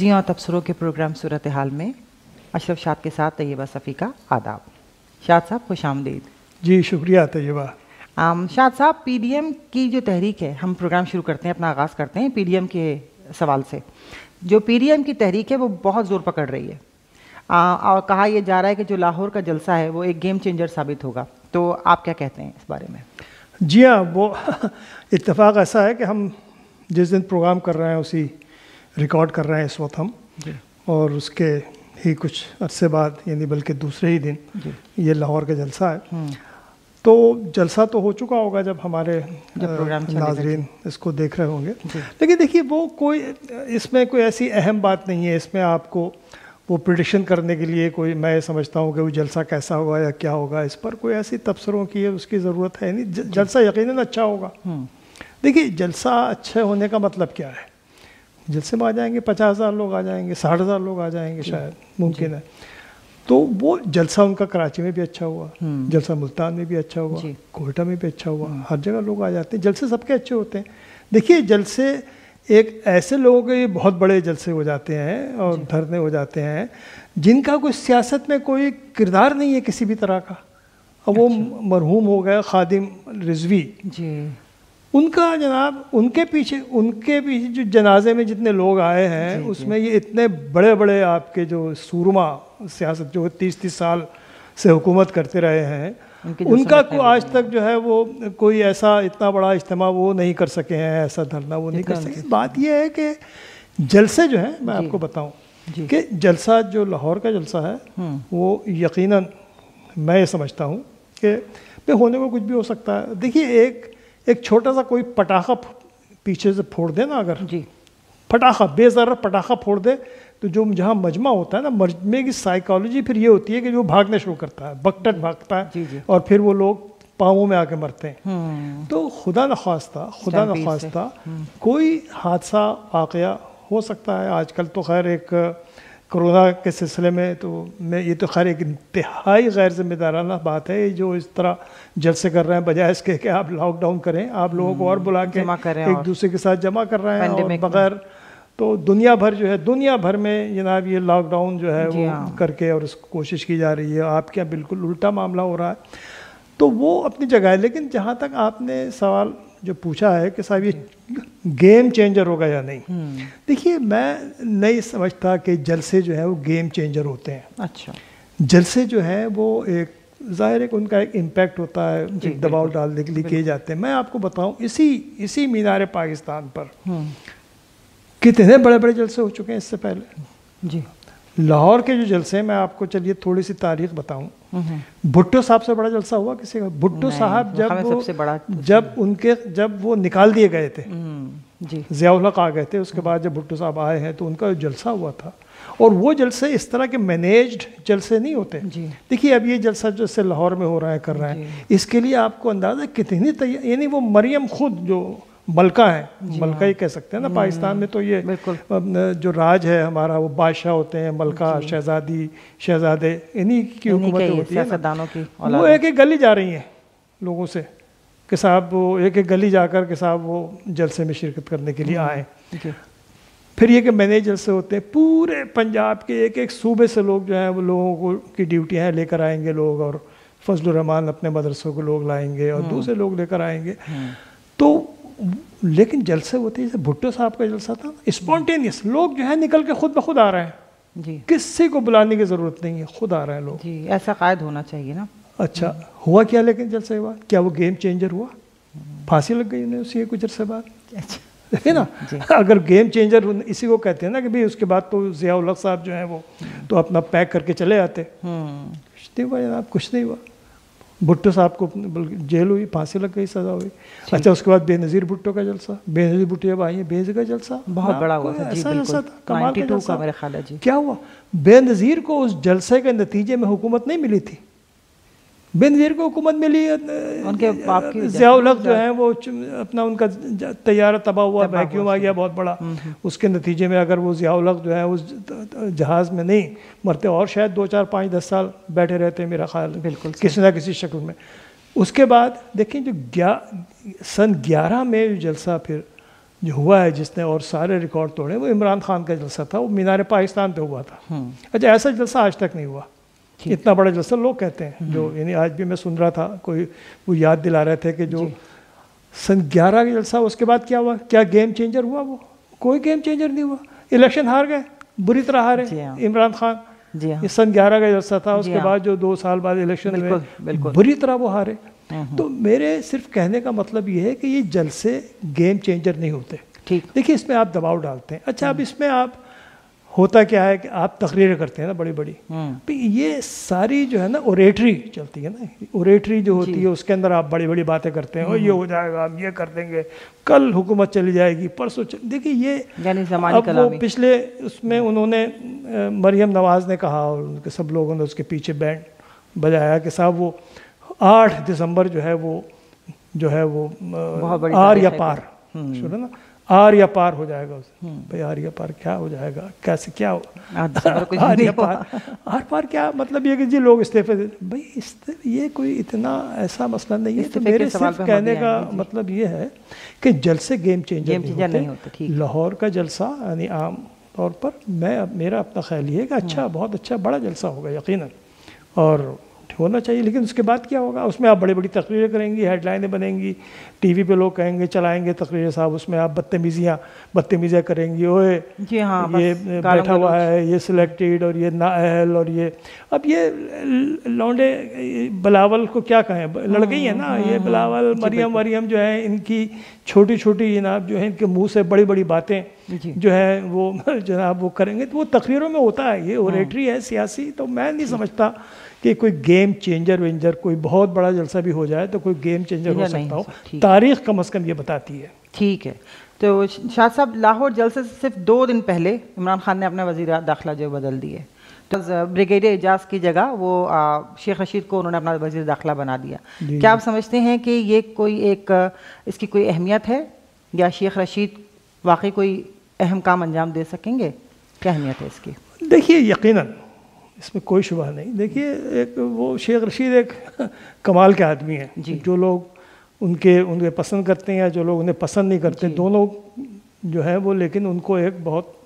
जी हाँ, तबसरों के प्रोग्राम सूरत हाल में अशरफ शाद के साथ तैयबा सफ़ी का आदाब। शाद साहब खुश आमदीद। जी शुक्रिया तैयबा। शाद साहब, पीडीएम की जो तहरीक है, हम प्रोग्राम शुरू करते हैं, अपना आगाज़ करते हैं पीडीएम के सवाल से। जो पीडीएम की तहरीक है वो बहुत ज़ोर पकड़ रही है और कहा यह जा रहा है कि जो लाहौर का जलसा है वो एक गेम चेंजर साबित होगा। तो आप क्या कहते हैं इस बारे में? जी हाँ, वो इत्तेफाक ऐसा है कि हम जिस दिन प्रोग्राम कर रहे हैं उसी रिकॉर्ड कर रहे हैं इस वक्त हम, और उसके ही कुछ अरसे बाद यानी बल्कि दूसरे ही दिन ये लाहौर का जलसा है। तो जलसा तो हो चुका होगा जब हमारे नाजरीन इसको देख रहे होंगे, लेकिन देखिए वो कोई इसमें कोई ऐसी अहम बात नहीं है। इसमें आपको वो प्रिडिक्शन करने के लिए कोई, मैं समझता हूँ कि वो जलसा कैसा होगा या क्या होगा, इस पर कोई ऐसी तबसरों की उसकी ज़रूरत है नहीं। जलसा यकीनन अच्छा होगा। देखिए जलसा अच्छे होने का मतलब क्या है? जलसे में आ जाएंगे 50,000 लोग आ जाएंगे, 60,000 लोग आ जाएंगे, शायद मुमकिन है। तो वो जलसा उनका कराची में भी अच्छा हुआ, जलसा मुल्तान में भी अच्छा हुआ, कोयटा में भी अच्छा हुआ, हर जगह लोग आ जाते हैं। जलसे सबके अच्छे होते हैं। देखिए जलसे एक ऐसे लोगों के बहुत बड़े जलसे हो जाते हैं और धरने हो जाते हैं जिनका कोई सियासत में कोई किरदार नहीं है किसी भी तरह का। अब वो मरहूम हो गए खादिम रिजवी जी, उनका जनाब उनके पीछे जो जनाजे में जितने लोग आए हैं उसमें ये इतने बड़े बड़े आपके जो सूरमा सियासत जो 30-30 साल से हुकूमत करते रहे हैं, उनका को आज तक जो है वो कोई ऐसा इतना बड़ा इज्तिमा वो नहीं कर सके हैं, ऐसा धरना वो नहीं कर सके। बात ये है कि जलसे जो है, मैं आपको बताऊं कि जलसा जो लाहौर का जलसा है वो यकीनन मैं ये समझता हूँ कि होने को कुछ भी हो सकता है। देखिए एक छोटा सा कोई पटाखा पीछे से फोड़ दे ना, अगर पटाखा बेज़रा पटाखा फोड़ दे तो जो जहाँ मजमा होता है ना, मजमे की साइकोलॉजी फिर ये होती है कि जो भागने शुरू करता है, बकटक भागता है और फिर वो लोग पाँवों में आके मरते हैं। तो खुदा न ख्वास्ता कोई हादसा वाक़या हो सकता है। आजकल तो खैर एक कोरोना के सिलसिले में तो ये तो खैर एक इंतहाई गैर जिम्मेदाराना बात है जो इस तरह जलसे कर रहे हैं, बजाय इसके कि आप लॉकडाउन करें, आप लोगों को और बुला के एक दूसरे के साथ जमा कर रहे हैं और बगैर। तो दुनिया भर में जनाब ये लॉकडाउन जो है वो करके और उसको कोशिश की जा रही है। आपके यहाँ बिल्कुल उल्टा मामला हो रहा है, तो वो अपनी जगह है। लेकिन जहाँ तक आपने सवाल जो पूछा है कि साहब ये गेम चेंजर होगा या नहीं, देखिए मैं नहीं समझता कि जलसे जो है वो गेम चेंजर होते हैं। अच्छा, जलसे जो है वो एक ज़ाहिर है कि उनका एक इम्पैक्ट होता है, एक दबाव डालने के लिए किए जाते हैं। मैं आपको बताऊं इसी मीनार पाकिस्तान पर कितने बड़े बड़े जलसे हो चुके हैं इससे पहले जी। लाहौर के जो जलसे हैं, मैं आपको चलिए थोड़ी सी तारीख बताऊं। भुट्टो साहब से बड़ा जलसा हुआ किसी का? भुट्टो साहब जब वो निकाल दिए गए थे, ज़ियाउल हक आ गए थे, उसके बाद जब भुट्टो साहब आए हैं तो उनका जो जलसा हुआ था, और वो जलसे इस तरह के मैनेज्ड जलसे नहीं होते। देखिए अब ये जलसा जैसे लाहौर में हो रहा है, कर रहा है, इसके लिए आपको अंदाज़ा कितनी तैयारी, यानी वो मरियम खुद जो मलका है, मलका ही कह सकते हैं ना पाकिस्तान में, तो ये जो राज है हमारा, वो बादशाह होते हैं, मलका, शहजादी, शहजादे, इन्हीं की हुकूमत होती है ना। वो एक एक गली जा रही हैं लोगों से कि साहब वो एक एक गली जाकर के साहब वो जलसे में शिरकत करने के लिए आए। फिर ये कि मैनेज जलसे होते हैं, पूरे पंजाब के एक एक सूबे से लोग जो हैं वो लोगों को की ड्यूटियाँ लेकर आएंगे लोग, और फजलुर रहमान अपने मदरसों को लोग लाएंगे और दूसरे लोग लेकर आएंगे। तो लेकिन जलसे होते हैं, जैसे भुट्टो साहब का जलसा था, स्पॉन्टेनियस लोग जो है निकल के खुद ब खुद आ रहे हैं जी, किसी को बुलाने की जरूरत नहीं है, खुद आ रहे हैं लोग जी। ऐसा कायद होना चाहिए ना। अच्छा, हुआ क्या लेकिन जलसे हुआ क्या? वो गेम चेंजर हुआ? फांसी लग गई उन्हें उसी कुछ अरसे बाद। देखिए ना, अगर गेम चेंजर इसी को कहते हैं ना कि भाई उसके बाद तो ज़ियाउल हक साहब जो हैं वो तो अपना पैक करके चले आते। कुछ नहीं हुआ जनाब, कुछ नहीं हुआ। भुट्टो साहब को जेल हुई, फांसी लग गई, सजा हुई। अच्छा, उसके बाद बेनज़ीर भुट्टो का जलसा, बेनज़ीर भुट्टो जब आई है, बेनज़ीर का जलसा बहुत बड़ा हुआ था, ऐसा जलसा था, कमाल का जलसा। मेरे ख्याल है जी। क्या हुआ? बेनज़ीर को उस जलसे के नतीजे में हुकूमत नहीं मिली थी, बेनज़ीर को हुकूमत मिली उनके बाप की। ज़ियाउल हक जो है वो अपना उनका तैयारा तबाह हुआ, वैक्यूम आ गया बहुत बड़ा, उसके नतीजे में अगर वो ज़ियाउल हक जो है उस जहाज़ में नहीं मरते और शायद 2, 4, 5, 10 साल बैठे रहते मेरा ख्याल, बिल्कुल किसी ना किसी शक्ल में। उसके बाद देखिए जो सन 11 में जलसा फिर जो हुआ है जिसने और सारे रिकॉर्ड तोड़े, वो इमरान खान का जलसा था, वो मीनार पाकिस्तान पे हुआ था। अच्छा, ऐसा जलसा आज तक नहीं हुआ, इतना बड़ा जलसा लोग कहते हैं, जो यानी आज भी मैं सुन रहा था, कोई वो याद दिला रहे थे कि जो सन 11 का जलसा, उसके बाद क्या हुआ, क्या गेम चेंजर हुआ? वो कोई गेम चेंजर नहीं हुआ। इलेक्शन हार गए, बुरी तरह हारे इमरान खान। ये सन 11 का जलसा था, उसके बाद जो 2 साल बाद इलेक्शन में बुरी तरह वो हारे। तो मेरे सिर्फ कहने का मतलब ये है कि ये जलसे गेम चेंजर नहीं होते। ठीक, देखिए इसमें आप दबाव डालते हैं। अच्छा, अब इसमें आप होता क्या है कि आप तकरीरें करते हैं ना बड़ी बड़ी, तो ये सारी जो है ना ओरेटरी चलती है ना, ओरेटरी जो होती है उसके अंदर आप बड़ी बड़ी बातें करते हैं, और ये हो जाएगा, हम ये कर देंगे, कल हुकूमत चली जाएगी, परसों देखिए ये अब वो पिछले उसमें उन्होंने मरियम नवाज ने कहा और उनके सब लोगों ने उसके पीछे बैंड बजाया कि साहब वो 8 दिसंबर जो है वो आर या पार, सुनो ना, आर या पार हो जाएगा उसे। भाई आर या पार क्या हो जाएगा, कैसे क्या हो आर या पार क्या मतलब ये कि जी लोग इस्तीफे दे, भाई ये कोई इतना ऐसा मसला नहीं है। तो मेरे सिर्फ कहने का मतलब ये है कि जलसे गेम चेंजर नहीं होते। लाहौर का जलसा यानी आम तौर पर मेरा अपना ख्याल ये है कि अच्छा, बहुत अच्छा बड़ा जलसा होगा यकीनन, और होना चाहिए। लेकिन उसके बाद क्या होगा, उसमें आप बड़ी बड़ी तकरीरें करेंगी, हेडलाइनें बनेंगी, टीवी पे लोग कहेंगे चलाएंगे तकरीरें साहब, उसमें आप बदतमीजियाँ करेंगी, ओए जी हाँ, ये बैठा हुआ है, ये सिलेक्टेड, और ये नाअहल, और ये अब ये लौंडे बिलावल को क्या कहें, लड़के ही है ना ये बिलावल, मरियम जो है, इनकी छोटी छोटी जनाब जो है, इनके मुँह से बड़ी बड़ी बातें जो है वो जनाब वो करेंगे, तो वो तकरीरों में होता है, ये ओरेटरी है सियासी। तो मैं नहीं समझता कि कोई गेम चेंजर कोई बहुत बड़ा जलसा भी हो जाए तो कोई गेम चेंजर हो सकता हो, तारीख कम से कम ये बताती है। ठीक है, तो शाह साहब, लाहौर जलसे से सिर्फ 2 दिन पहले इमरान खान ने अपना वज़ीर दाखिला जो बदल दिए, तो ब्रिगेडियर एजाज की जगह वो शेख रशीद को उन्होंने अपना वज़ीर दाखिला बना दिया। क्या आप समझते हैं कि ये कोई इसकी कोई अहमियत है, या शेख रशीद वाकई कोई अहम काम अंजाम दे सकेंगे? क्या अहमियत है इसकी? देखिए यकीनन इसमें कोई शुबह नहीं। देखिए एक वो शेख रशीद एक कमाल के आदमी हैं, जो लोग उनके पसंद करते हैं या जो लोग उन्हें पसंद नहीं करते, दोनों जो है वो, लेकिन उनको एक बहुत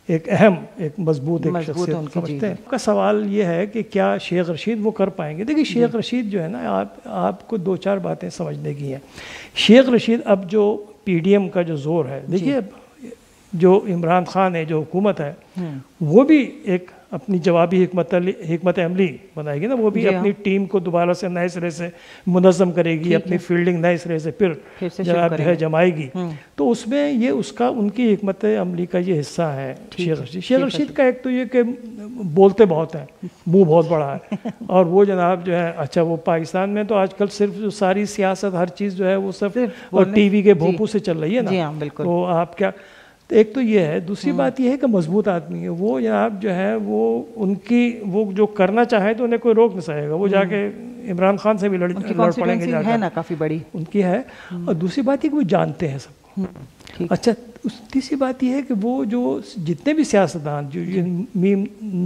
अहम मजबूत शख्सियत समझते हैं। आपका सवाल ये है कि क्या शेख रशीद वो कर पाएंगे? देखिए शेख रशीद जो है ना, आपको 2-4 बातें समझने की हैं। शेख रशीद अब जो PDM का जो जोर है, देखिए जो इमरान खान है, जो हुकूमत है, वो भी एक अपनी जवाबी हिकमत अमली बनाएगी ना, वो भी अपनी टीम को दोबारा से नए सिरे से मुनज़्ज़म करेगी, अपनी फील्डिंग नए सिरे से फिर जमाएगी। तो उसमें ये उनकी हिकमत अमली का ये हिस्सा है शेख रशीद का। एक तो ये कि बोलते बहुत हैं, मुंह बहुत बड़ा है, और वो जनाब जो है, अच्छा वो पाकिस्तान में तो आजकल सिर्फ जो सारी सियासत हर चीज़ जो है वो सब और TV के भोंपू से चल रही है ना, तो आप क्या, तो एक तो ये है। दूसरी बात ये है कि मजबूत आदमी है वो जनाब, जो है वो जो करना चाहे तो उन्हें कोई रोक नहीं सकेगा, वो जाके इमरान खान से भी लड़ पड़ेंगे, है ना, काफ़ी बड़ी उनकी है। और दूसरी बात ये कि वो जानते हैं सबको। अच्छा, तीसरी बात यह है कि वो जो जितने भी सियासतदान जो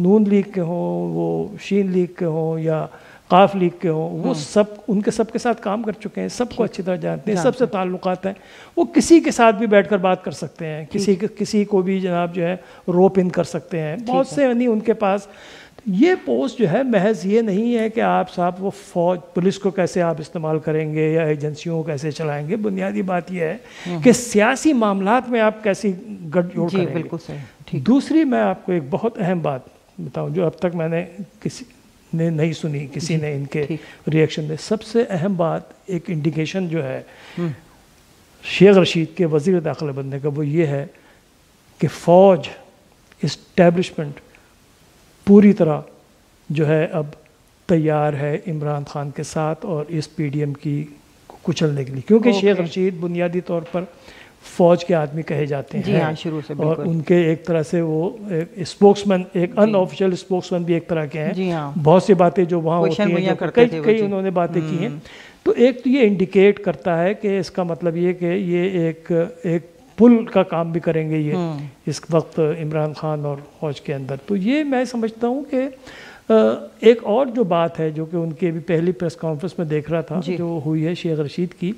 नून लीग के हों, वो शीन लीग के हों या काफ लीग के हों, वो सब उनके सबके साथ काम कर चुके हैं, सबको अच्छी तरह जानते हैं, सबसे ताल्लुकात हैं। वो किसी के साथ भी बैठकर बात कर सकते हैं, किसी को भी जनाब जो है रोप इन कर सकते हैं, बहुत से नहीं उनके पास। ये पोस्ट जो है महज ये नहीं है कि आप साहब वो फौज पुलिस को कैसे आप इस्तेमाल करेंगे या एजेंसियों को कैसे चलाएंगे। बुनियादी बात यह है कि सियासी मामलात में आप कैसी गठजोड़ करेंगे। बिल्कुल सही। दूसरी मैं आपको एक बहुत अहम बात बताऊं जो अब तक मैंने किसी ने नहीं सुनी, किसी ने इनके रिएक्शन में। सबसे अहम बात, एक इंडिकेशन जो है शेख रशीद के वज़ीर दाखिला बनने का, वो ये है कि फ़ौज इस्टेब्लिशमेंट पूरी तरह जो है अब तैयार है इमरान खान के साथ और इस PDM की कुचलने के लिए, क्योंकि शेख रशीद बुनियादी तौर पर फ़ौज के आदमी कहे जाते हैं। हाँ, शुरू से और उनके एक तरह से वो स्पोक्समैन, एक अनऑफिशियल स्पोक्समैन भी एक तरह के हैं। हाँ। बहुत सी बातें जो वहाँ होती हैं, कई उन्होंने बातें की हैं। तो एक तो ये इंडिकेट करता है कि इसका मतलब ये कि ये एक पुल का काम भी करेंगे ये इस वक्त इमरान खान और फ़ौज के अंदर। तो ये मैं समझता हूँ कि एक और जो बात है जो कि उनकी अभी पहली प्रेस कॉन्फ्रेंस में देख रहा था जो हुई है शेख रशीद की,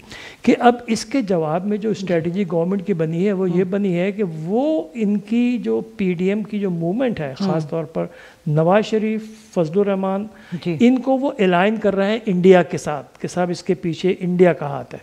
कि अब इसके जवाब में जो स्ट्रेटजी गवर्नमेंट की बनी है वो ये बनी है कि वो इनकी जो पीडीएम की जो मूवमेंट है, ख़ास तौर पर नवाज शरीफ, फजलुर रहमान, इनको वो अलाइन कर रहे हैं इंडिया के साथ कि साहब इसके पीछे इंडिया का हाथ है।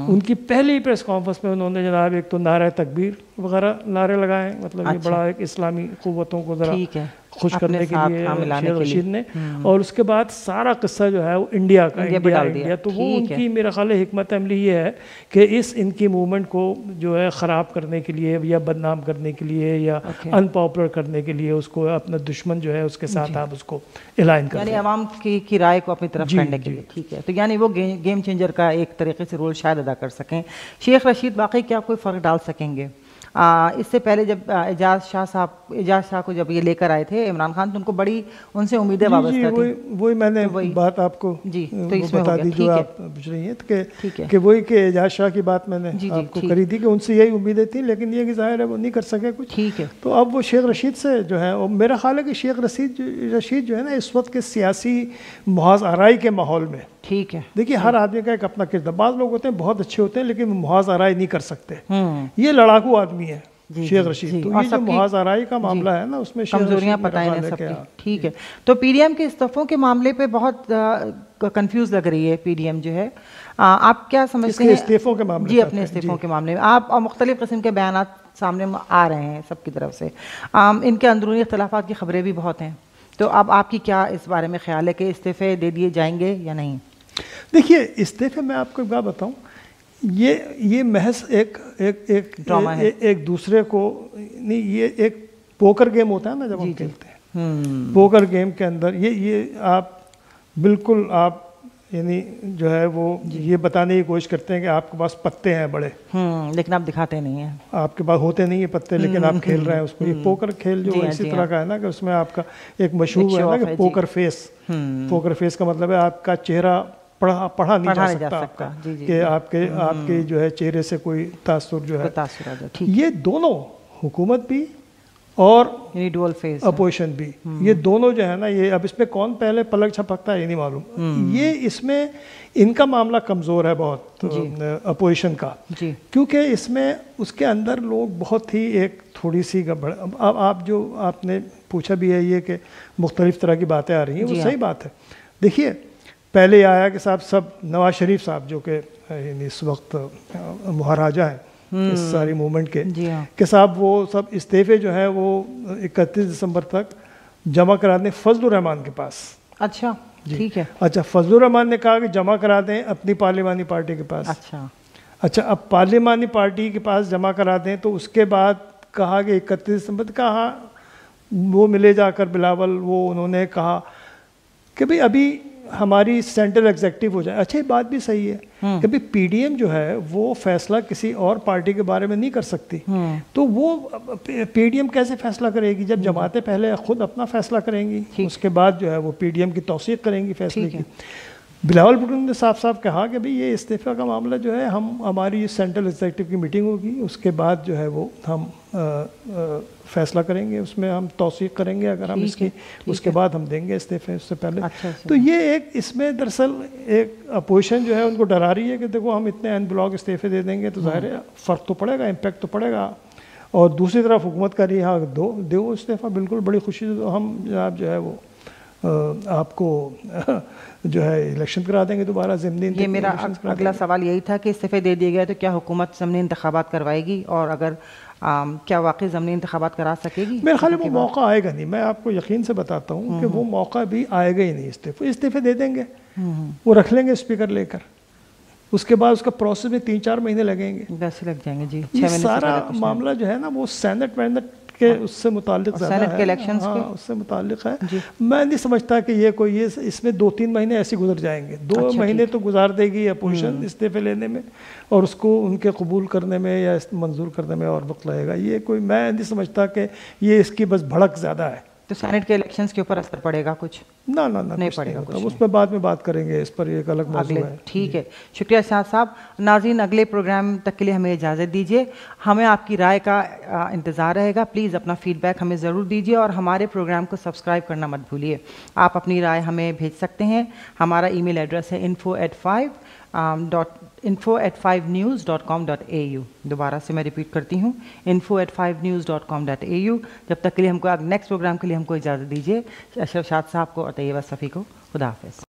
उनकी पहली प्रेस कॉन्फ्रेंस में उन्होंने जनाब एक तो नारे तकबीर वगैरह नारे लगाए, मतलब ये बड़ा एक इस्लामी क़ुव्वतों को ज़रा खुश करने के लिए शेख रशीद ने, और उसके बाद सारा किस्सा जो है वो इंडिया का, इंडिया। तो वो उनकी मेरा ख्याल है हिकमत अमली ये है कि इस इनकी मूवमेंट को जो है ख़राब करने के लिए या बदनाम करने के लिए या अनपॉपुलर करने के लिए उसको अपना दुश्मन जो है उसके साथ आप उसको एलाइन कर, यानी आवाम की राय को अपनी तरफ करने के लिए। ठीक है, तो यानी वो गेम चेंजर का एक तरीके से रोल शायद अदा कर सकें शेख रशीद। बाकी क्या कोई फ़र्क डाल सकेंगे? इससे पहले जब एजाज शाह को जब ये लेकर आए थे इमरान खान, तो उनको बड़ी उनसे उम्मीदें वाबस्ता थी। वही मैंने बात आपको जी तो इसमें बता दी जो आप पूछ रही हैं कि वही कि एजाज शाह की बात मैंने आपको करी थी कि उनसे यही उम्मीदें थी, लेकिन ये कि जाहिर है वो नहीं कर सके कुछ। ठीक है, तो अब वो शेख रशीद से जो है, और मेरा ख्याल है कि शेख रशीद जो है ना इस वक्त के सियासी मुहाज़ आराई के माहौल में, ठीक है, देखिए हर आदमी का एक अपना किरदार, बाज़ लोग होते हैं बहुत अच्छे होते हैं लेकिन मुहाज़ आराई नहीं कर सकते, ये लड़ाकू आदमी है शेख रशीद। तो ये जो मुहाज़ आराई का मामला है ना उसमें कमजोरियां पता है सबकी। ठीक है, तो पीडीएम के इस्तीफों के मामले पे बहुत कंफ्यूज लग रही है पीडीएम जो है, आप क्या समझते हैं इस्तीफों के मामले? जी, अपने इस्तीफों के मामले में आप मुख्तलिफ किस्म के बयानात सामने आ रहे हैं सबकी तरफ से, इनके अंदरूनी इख्तलाफात की खबरें भी बहुत हैं, तो अब आपकी क्या इस बारे में ख्याल है कि इस्तीफे दे दिए जाएंगे या नहीं? देखिए इस्तीफे में आपको एक बात बताऊं, ये महज एक ड्रामा है, एक दूसरे को नहीं, ये एक पोकर गेम होता है ना जब हम खेलते हैं, पोकर गेम के अंदर ये आप बिल्कुल आप यानी जो है वो ये बताने की कोशिश करते हैं कि आपके पास पत्ते हैं बड़े, लेकिन आप दिखाते नहीं हैं, आपके पास होते नहीं है पत्ते, लेकिन आप खेल रहे हैं उसको। ये पोकर खेल जो इसी तरह का है ना कि उसमें आपका एक मशहूर है ना कि पोकर फेस। पोकर फेस का मतलब है आपका चेहरा पढ़ा नहीं जा सकता आपका, कि आपके जो है चेहरे से कोई तासुर जो है। ये दोनों हुकूमत भी और डुअल फेस अपोजिशन भी, ये दोनों जो है ना, ये अब इसमें कौन पहले पलक झपकता है ये नहीं मालूम। ये इसमें इनका मामला कमज़ोर है बहुत अपोजिशन का, क्योंकि इसमें उसके अंदर लोग बहुत ही एक थोड़ी सी गड़बड़। अब आप जो आपने पूछा भी है ये कि मुख्तलिफ तरह की बातें आ रही हैं, वो सही बात है। देखिए पहले आया कि साहब सब नवाज शरीफ साहब जो कि इस वक्त महाराजा हैं इस सारी मूवमेंट के साहब वो सब इस्तीफे जो है वो 31 दिसंबर तक जमा करा दें फजलुर रहमान के पास। अच्छा ठीक है, अच्छा फजलुर रहमान ने कहा कि जमा करा दें अपनी पार्लिमानी पार्टी के पास। अच्छा अब पार्लिमानी पार्टी के पास जमा करा दें, तो उसके बाद कहा कि 31 दिसंबर कहा वो मिले जाकर बिलावल, वो उन्होंने कहा कि भाई अभी हमारी सेंट्रल एग्जेक्टिव हो जाए। अच्छा ये बात भी सही है कि भाई पीडीएम जो है वो फैसला किसी और पार्टी के बारे में नहीं कर सकती, तो वो पीडीएम कैसे फैसला करेगी जब जमातें पहले खुद अपना फैसला करेंगी, उसके बाद जो है वो पीडीएम की तौसीक करेंगी फैसले की। बिलावल भुट्टो ने साफ कहा कि भाई ये इस्तीफा का मामला जो है हमारी सेंट्रल एग्जेक्टिव की मीटिंग होगी, उसके बाद जो है वो हम फैसला करेंगे, उसमें हम तौसीक करेंगे अगर हम इसकी, उसके बाद हम देंगे इस्तीफे, उससे पहले। तो ये एक इसमें दरअसल एक अपोजिशन जो है उनको डरा रही है कि देखो हम इतने एन ब्लॉक इस्तीफे दे देंगे तो ज़ाहिर है फ़र्क तो पड़ेगा, इम्पैक्ट तो पड़ेगा। और दूसरी तरफ हुकूमत का रही हाँ दो इस्तीफा, बिल्कुल बड़ी खुशी से हम आप जो है वो आपको जो है इलेक्शन करा देंगे दोबारा ज़िमनी। ये मेरा अगला सवाल यही था कि इस्तीफे दे दिए गए तो क्या हुकूमत ज़िमनी इंतखाबात करवाएगी, और अगर क्या वाकई ज़िमनी इंतखाबात करा सकेगी? मेरे ख्याल में वो मौका आएगा नहीं, मैं आपको यकीन से बताता हूँ कि वो मौका भी आएगा ही नहीं। इस्तीफे दे देंगे, वो रख लेंगे स्पीकर लेकर, उसके बाद उसका प्रोसेस में 3-4 महीने लगेंगे, वैसे लग जाएंगे जी। ये सारा मामला जो है ना वो सेनेट वेनेट के उससे मुताल्लिक ज़्यादा है, के इलेक्शंस हाँ उससे मुताल्लिक है। मैं नहीं समझता कि ये कोई ये इसमें 2-3 महीने ऐसे गुजर जाएंगे। 2 महीने तो गुजार देगी अपोजिशन इस्तीफे लेने में, और उसको उनके कबूल करने में या मंजूर करने में और वक्त लगेगा। ये कोई मैं नहीं समझता कि ये इसकी बस भड़क ज़्यादा है। तो सेनेट के इलेक्शंस के ऊपर असर पड़ेगा कुछ? ना ना ना नहीं कुछ पड़ेगा, होता। कुछ उसमें बाद में बात करेंगे, इस पर एक अलग मौजू अगले, है। ठीक है, शुक्रिया शाह साहब। नाज़रीन, अगले प्रोग्राम तक के लिए हमें इजाज़त दीजिए। हमें आपकी राय का इंतज़ार रहेगा। प्लीज़ अपना फीडबैक हमें ज़रूर दीजिए और हमारे प्रोग्राम को सब्सक्राइब करना मत भूलिए। आप अपनी राय हमें भेज सकते हैं। हमारा ईमेल एड्रेस है info@5news.com.au। दोबारा से मैं रिपीट करती हूँ, info@5news.com.au। जब तक के लिए हमको नेक्स्ट प्रोग्राम के लिए हमको इजाज़त दीजिए। अशरफ शाद साहब को और तैयबा सफ़ी को खुदा हाफ़िज़।